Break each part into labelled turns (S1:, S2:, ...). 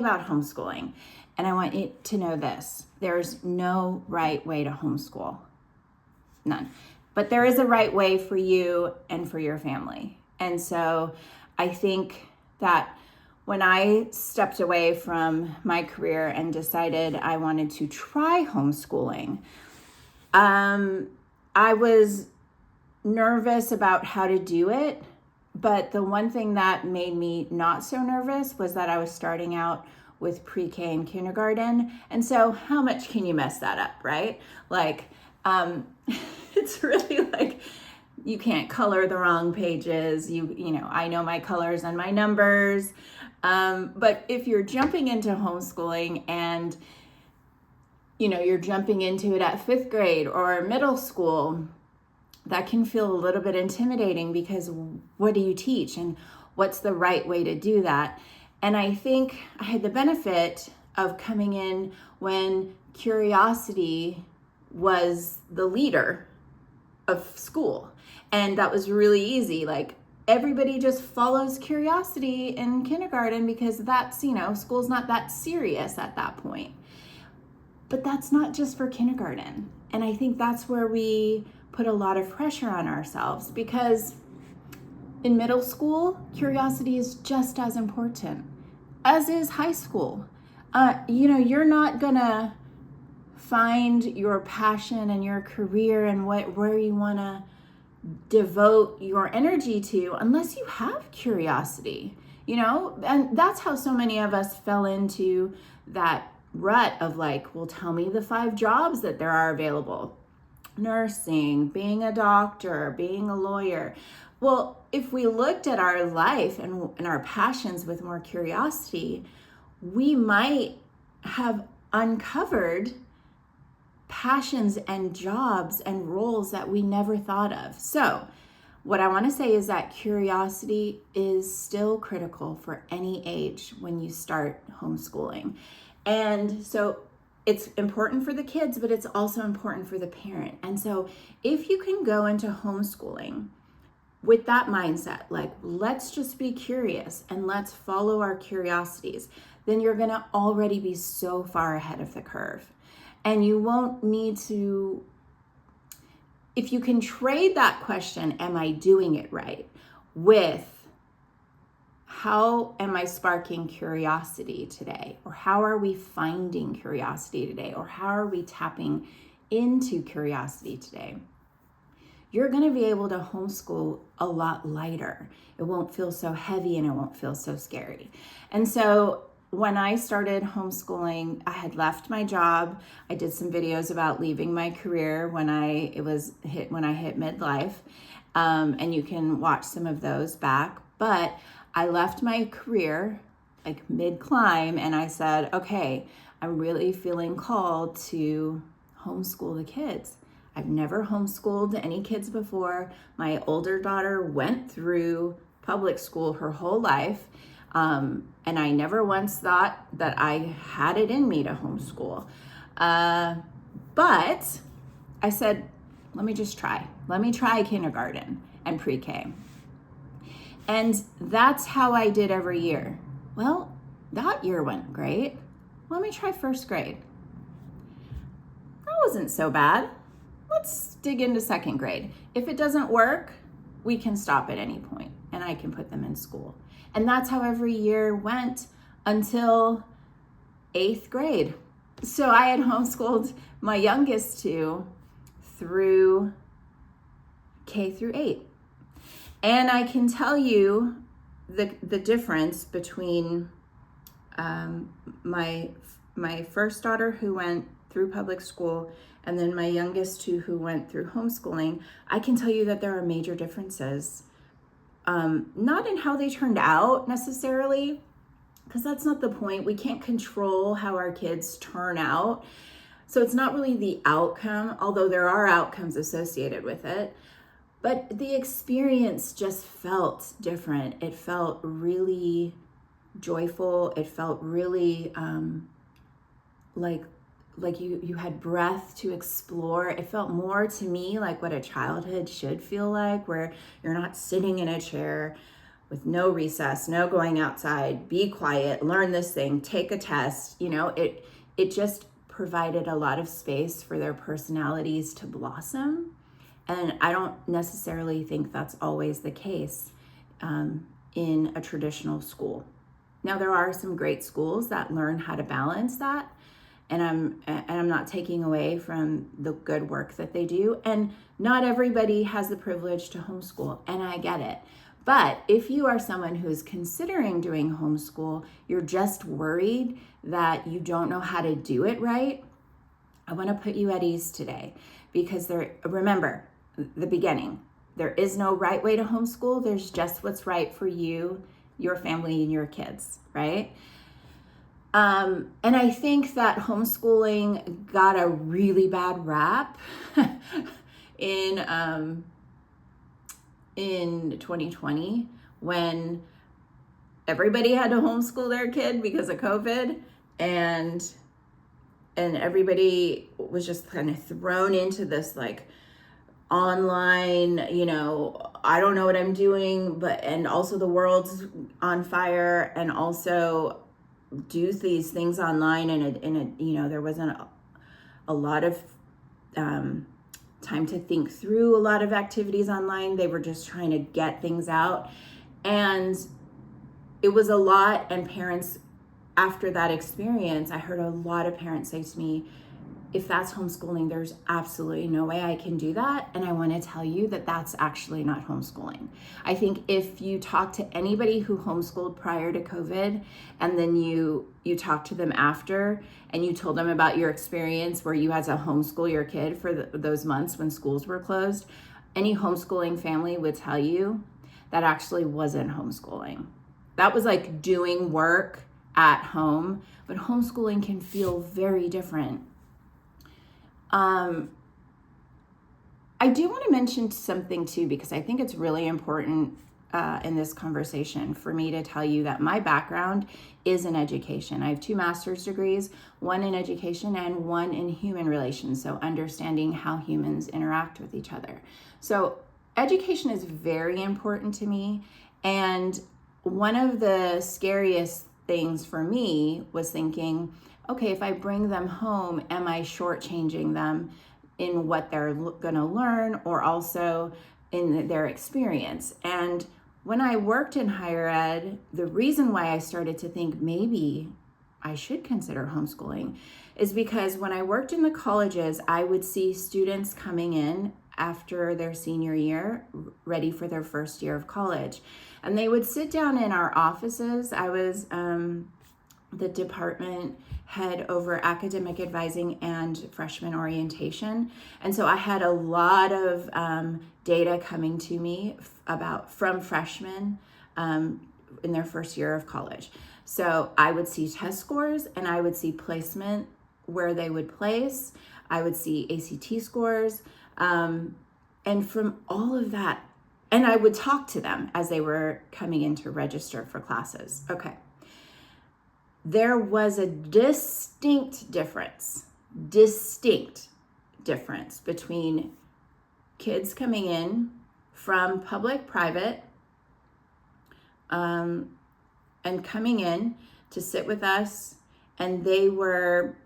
S1: about homeschooling, and I want you to know this. There's no right way to homeschool. None. But there is a right way for you and for your family. And so I think that when I stepped away from my career and decided I wanted to try homeschooling, I was nervous about how to do it. But the one thing that made me not so nervous was that I was starting out with pre-K and kindergarten. And so how much can you mess that up, right? Like, it's really like you can't color the wrong pages. You know, I know my colors and my numbers. But if you're jumping into homeschooling and, you know, you're jumping into it at 5th grade or middle school, that can feel a little bit intimidating because what do you teach and what's the right way to do that? And I think I had the benefit of coming in when curiosity was the leader of school. And that was really easy. Like everybody just follows curiosity in kindergarten because that's, you know, school's not that serious at that point. But that's not just for kindergarten. And I think that's where we put a lot of pressure on ourselves because in middle school, curiosity is just as important, as is high school. You know, you're not gonna find your passion and your career and where you wanna devote your energy to unless you have curiosity, you know? And that's how so many of us fell into that rut of like, well, tell me the 5 jobs that there are available. Nursing, being a doctor, being a lawyer. Well, if we looked at our life and our passions with more curiosity, we might have uncovered passions and jobs and roles that we never thought of. So what I want to say is that curiosity is still critical for any age when you start homeschooling. And so it's important for the kids, but it's also important for the parent. And so if you can go into homeschooling with that mindset, like let's just be curious and let's follow our curiosities, then you're going to already be so far ahead of the curve. And you won't need to, if you can trade that question, am I doing it right, with how am I sparking curiosity today? Or how are we finding curiosity today? Or how are we tapping into curiosity today? You're going to be able to homeschool a lot lighter. It won't feel so heavy and it won't feel so scary. And so when I started homeschooling, I had left my job. I did some videos about leaving my career when I hit midlife. And you can watch some of those back. But I left my career like mid-climb and I said, okay, I'm really feeling called to homeschool the kids. I've never homeschooled any kids before. My older daughter went through public school her whole life. And I never once thought that I had it in me to homeschool. But I said, let me just try. Let me try kindergarten and pre-K. And that's how I did every year. Well, that year went great. Let me try 1st grade. That wasn't so bad. Let's dig into 2nd grade. If it doesn't work, we can stop at any point and I can put them in school. And that's how every year went until 8th grade. So I had homeschooled my youngest 2 through K through 8. And I can tell you the difference between my first daughter who went through public school and then my youngest 2 who went through homeschooling. I can tell you that there are major differences. Not in how they turned out necessarily, because that's not the point. We can't control how our kids turn out. So it's not really the outcome, although there are outcomes associated with it. But the experience just felt different. It felt really joyful. It felt really like you had breath to explore. It felt more to me like what a childhood should feel like, where you're not sitting in a chair with no recess, no going outside, be quiet, learn this thing, take a test. It just provided a lot of space for their personalities to blossom. And I don't necessarily think that's always the case in a traditional school. Now, there are some great schools that learn how to balance that, and I'm not taking away from the good work that they do. And not everybody has the privilege to homeschool, and I get it. But if you are someone who's considering doing homeschool, you're just worried that you don't know how to do it right, I want to put you at ease today, because remember the beginning. There is no right way to homeschool. There's just what's right for you, your family, and your kids, right? And I think that homeschooling got a really bad rap in 2020, when everybody had to homeschool their kid because of COVID, and everybody was just kind of thrown into this like online, I don't know what I'm doing, and also the world's on fire, and also do these things online, and there wasn't a lot of time to think through a lot of activities online. They were just trying to get things out, and it was a lot. And parents, after that experience, I heard a lot of parents say to me, if that's homeschooling, there's absolutely no way I can do that. And I want to tell you that that's actually not homeschooling. I think if you talk to anybody who homeschooled prior to COVID, and then you talk to them after, and you told them about your experience where you had to homeschool your kid for those months when schools were closed, any homeschooling family would tell you that actually wasn't homeschooling. That was like doing work at home, but homeschooling can feel very different. I do want to mention something too, because I think it's really important in this conversation for me to tell you that my background is in education. I have 2 master's degrees, one in education and one in human relations, so understanding how humans interact with each other. So education is very important to me, and one of the scariest things for me was thinking, okay, if I bring them home, am I shortchanging them in what they're going to learn, or also in their experience? And when I worked in higher ed, the reason why I started to think maybe I should consider homeschooling is because when I worked in the colleges, I would see students coming in after their senior year, ready for their first year of college. And they would sit down in our offices. I was the department head over academic advising and freshman orientation. And so I had a lot of data coming to me from freshmen in their first year of college. So I would see test scores, and I would see placement, where they would place. I would see ACT scores. And from all of that, and I would talk to them as they were coming in to register for classes. Okay. There was a distinct difference between kids coming in from public, private, and coming in to sit with us, and they were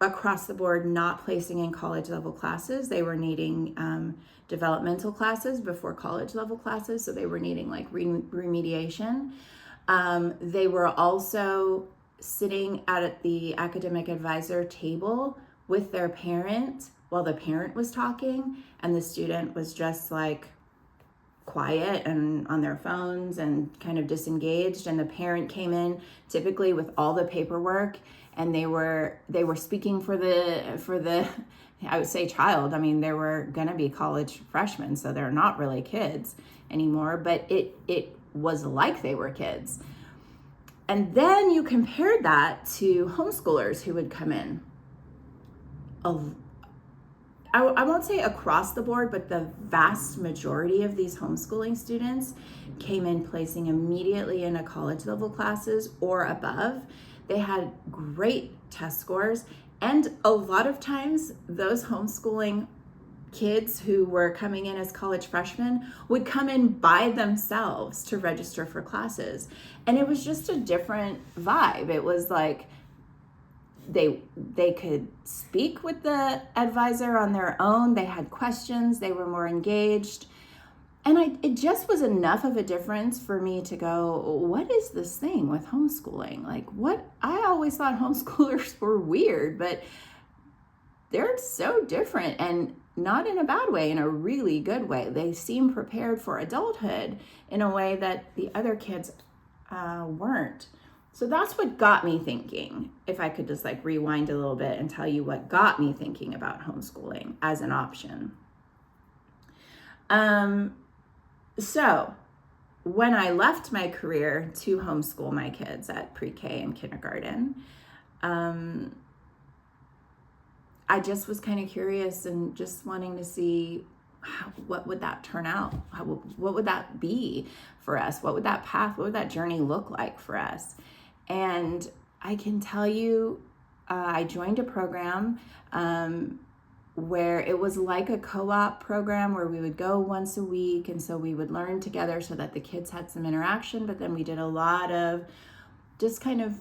S1: across the board not placing in college level classes. They were needing developmental classes before college level classes, so they were needing like remediation. They were also sitting at the academic advisor table with their parent while the parent was talking, and the student was just like quiet and on their phones and kind of disengaged. And the parent came in typically with all the paperwork, and they were speaking for the I would say child. I mean, they were gonna be college freshmen, so they're not really kids anymore, but it was like they were kids. And then you compared that to homeschoolers who would come in. I won't say across the board, but the vast majority of these homeschooling students came in placing immediately into college level classes or above. They had great test scores, and a lot of times those homeschooling kids who were coming in as college freshmen would come in by themselves to register for classes. And it was just a different vibe. It was like they could speak with the advisor on their own. They had questions. They were more engaged. And it just was enough of a difference for me to go, what is this thing with homeschooling? Like, what? I always thought homeschoolers were weird, but they're so different, and not in a bad way, in a really good way. They seem prepared for adulthood in a way that the other kids weren't. So that's what got me thinking, if I could just like rewind a little bit and tell you what got me thinking about homeschooling as an option. So when I left my career to homeschool my kids at pre-K and kindergarten, I just was kind of curious and just wanting to see what would that turn out? What would that be for us? What would that path, what would that journey look like for us? And I can tell you, I joined a program where it was like a co-op program where we would go once a week. And so we would learn together so that the kids had some interaction, but then we did a lot of just kind of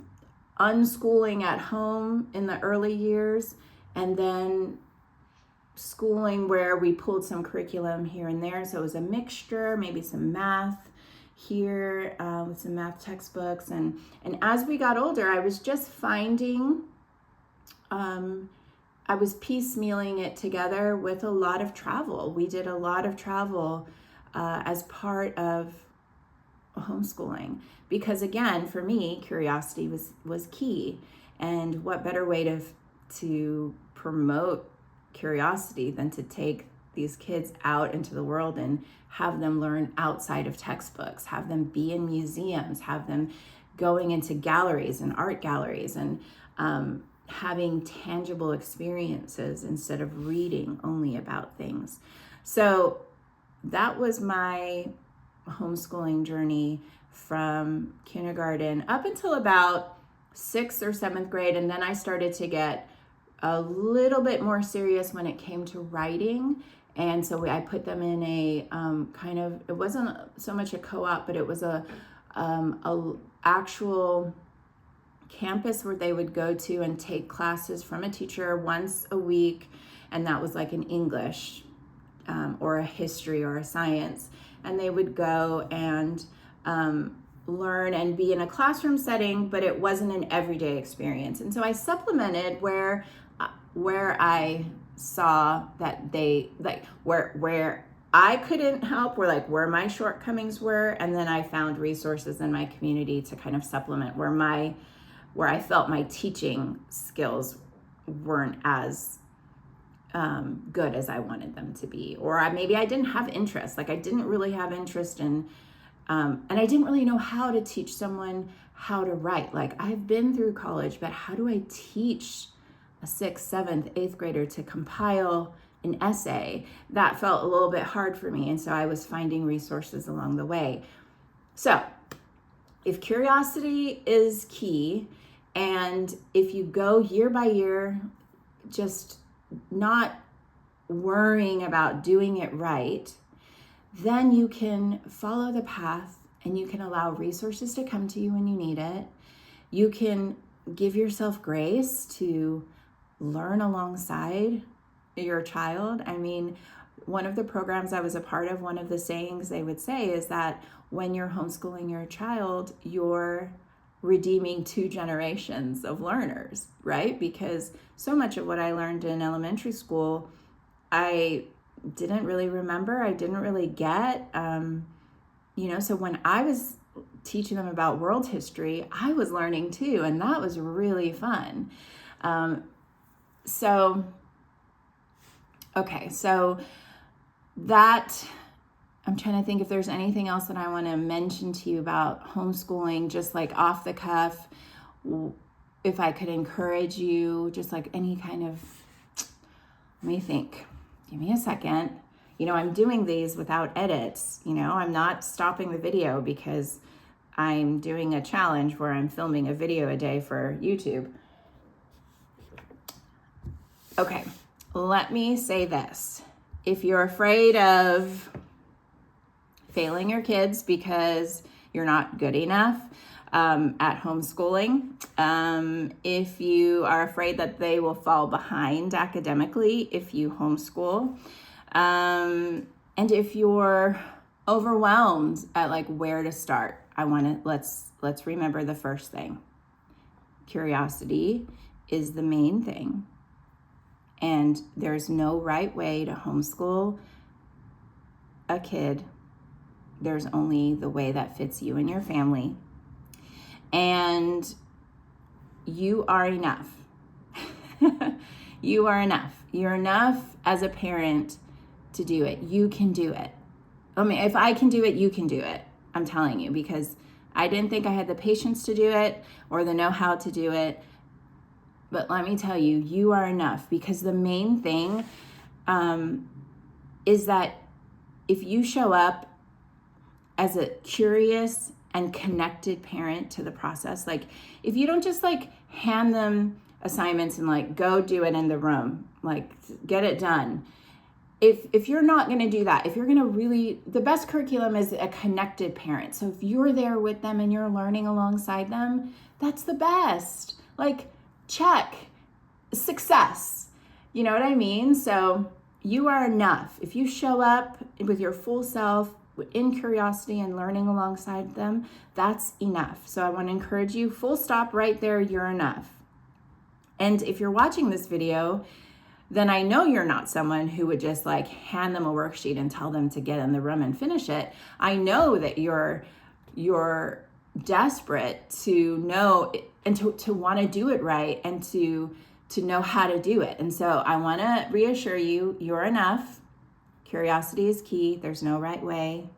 S1: unschooling at home in the early years, and then schooling where we pulled some curriculum here and there. So it was a mixture, maybe some math here with some math textbooks. And as we got older, I was just finding, I was piecemealing it together with a lot of travel. We did a lot of travel as part of homeschooling, because again, for me, curiosity was key. And what better way to promote curiosity than to take these kids out into the world and have them learn outside of textbooks, have them be in museums, have them going into galleries and art galleries, and having tangible experiences instead of reading only about things. So that was my homeschooling journey from kindergarten up until about 6th or 7th grade. And then I started to get a little bit more serious when it came to writing. And so I put them in a kind of, it wasn't so much a co-op, but it was a actual campus where they would go to and take classes from a teacher once a week. And that was like an English or a history or a science. And they would go and learn and be in a classroom setting, but it wasn't an everyday experience. And so I supplemented where I saw that they, like, where I couldn't help, where my shortcomings were, and then I found resources in my community to kind of supplement where I felt my teaching skills weren't as good as I wanted them to be, or maybe I didn't have interest. Like I didn't really have interest in, and I didn't really know how to teach someone how to write. Like I've been through college, but how do I teach a 6th, 7th, 8th grader to compile an essay? That felt a little bit hard for me. And so I was finding resources along the way. So if curiosity is key, and if you go year by year, just not worrying about doing it right, then you can follow the path and you can allow resources to come to you when you need it. You can give yourself grace to learn alongside your child. I mean, one of the programs I was a part of, one of the sayings they would say is that when you're homeschooling your child, you're redeeming 2 generations of learners, right? Because so much of what I learned in elementary school, I didn't really remember, I didn't really get, so when I was teaching them about world history, I was learning too, and that was really fun. So that, I'm trying to think if there's anything else that I want to mention to you about homeschooling, just like off the cuff, if I could encourage you, just like any kind of, let me think, give me a second. I'm doing these without edits, I'm not stopping the video because I'm doing a challenge where I'm filming a video a day for YouTube. Okay, let me say this. if you're afraid of failing your kids because you're not good enough at homeschooling, if you are afraid that they will fall behind academically if you homeschool, and if you're overwhelmed at like where to start, let's remember the first thing. Curiosity is the main thing, and there's no right way to homeschool a kid. There's only the way that fits you and your family. And you are enough. You are enough. You're enough as a parent to do it. You can do it. I mean, if I can do it, you can do it. I'm telling you, because I didn't think I had the patience to do it or the know-how to do it. But let me tell you, you are enough, because the main thing is that if you show up as a curious and connected parent to the process, like if you don't just like hand them assignments and like go do it in the room, like get it done. If you're not going to do that, if you're going to really, the best curriculum is a connected parent. So if you're there with them and you're learning alongside them, that's the best. Like, check, success. You know what I mean? So you are enough. If you show up with your full self, in curiosity and learning alongside them, that's enough. So I want to encourage you, full stop right there, you're enough. And if you're watching this video, then I know you're not someone who would just like hand them a worksheet and tell them to get in the room and finish it. I know that you're desperate to know and to want to do it right and to know how to do it. And so I want to reassure you, you're enough. Curiosity is key. There's no right way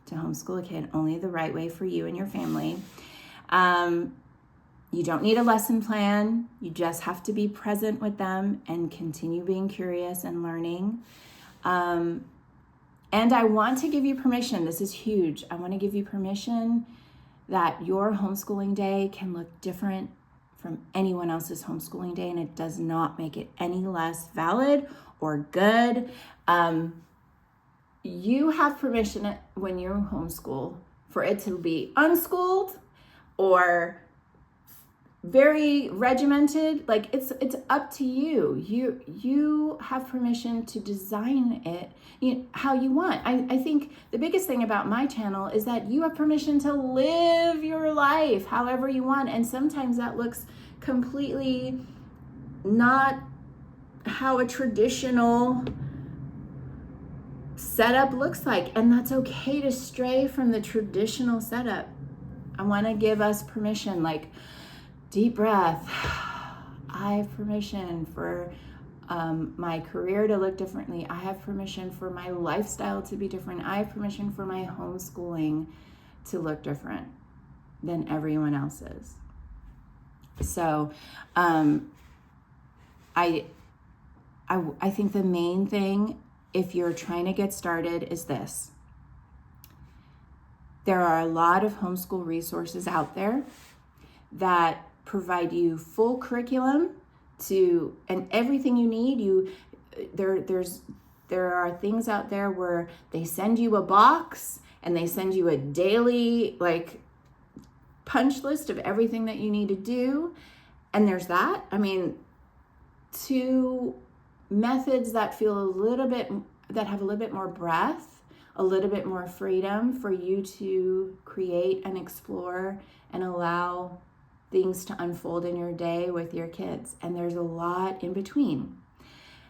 S1: to homeschool a kid, only the right way for you and your family. You don't need a lesson plan. You just have to be present with them and continue being curious and learning. And I want to give you permission. This is huge. I want to give you permission that your homeschooling day can look different from anyone else's homeschooling day, and it does not make it any less valid or good. You have permission when you homeschool for it to be unschooled or very regimented. Like it's up to you. You have permission to design it how you want. I think the biggest thing about my channel is that you have permission to live your life however you want, and sometimes that looks completely not how a traditional setup looks like, and that's okay to stray from the traditional setup. I want to give us permission, like deep breath. I have permission for my career to look differently. I have permission for my lifestyle to be different. I have permission for my homeschooling to look different than everyone else's. So I think the main thing, if you're trying to get started, is this. There are a lot of homeschool resources out there that provide you full curriculum and everything you need. There are things out there where they send you a box and they send you a daily like punch list of everything that you need to do. And there's that. I mean, two methods that have a little bit more breadth, a little bit more freedom for you to create and explore and allow things to unfold in your day with your kids. And there's a lot in between.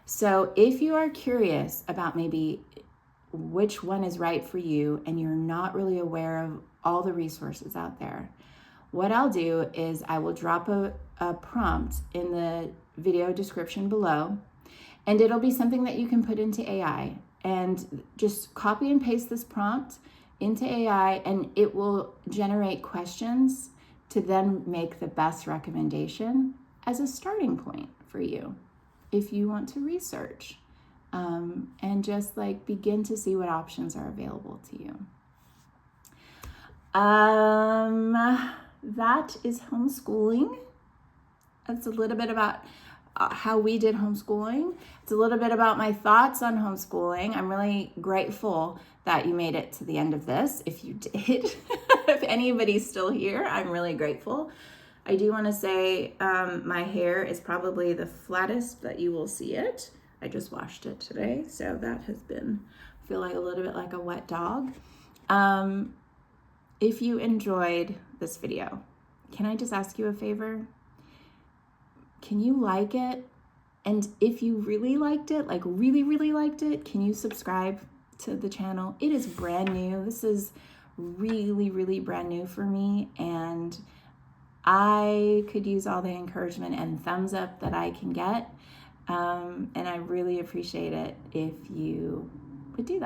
S1: So if you are curious about maybe which one is right for you and you're not really aware of all the resources out there, what I'll do is I will drop a prompt in the video description below, and it'll be something that you can put into AI, and just copy and paste this prompt into AI, and it will generate questions to then make the best recommendation as a starting point for you if you want to research and just like begin to see what options are available to you. That is homeschooling. That's a little bit about how we did homeschooling. It's a little bit about my thoughts on homeschooling. I'm really grateful that you made it to the end of this. If you did, if anybody's still here, I'm really grateful. I do want to say my hair is probably the flattest that you will see it. I just washed it today, so that has been, I feel like a little bit like a wet dog. If you enjoyed this video, can I just ask you a favor? Can you like it? And if you really liked it, like really, really liked it, can you subscribe to the channel? It is brand new. This is really, really brand new for me, and I could use all the encouragement and thumbs up that I can get. And I really appreciate it if you would do that.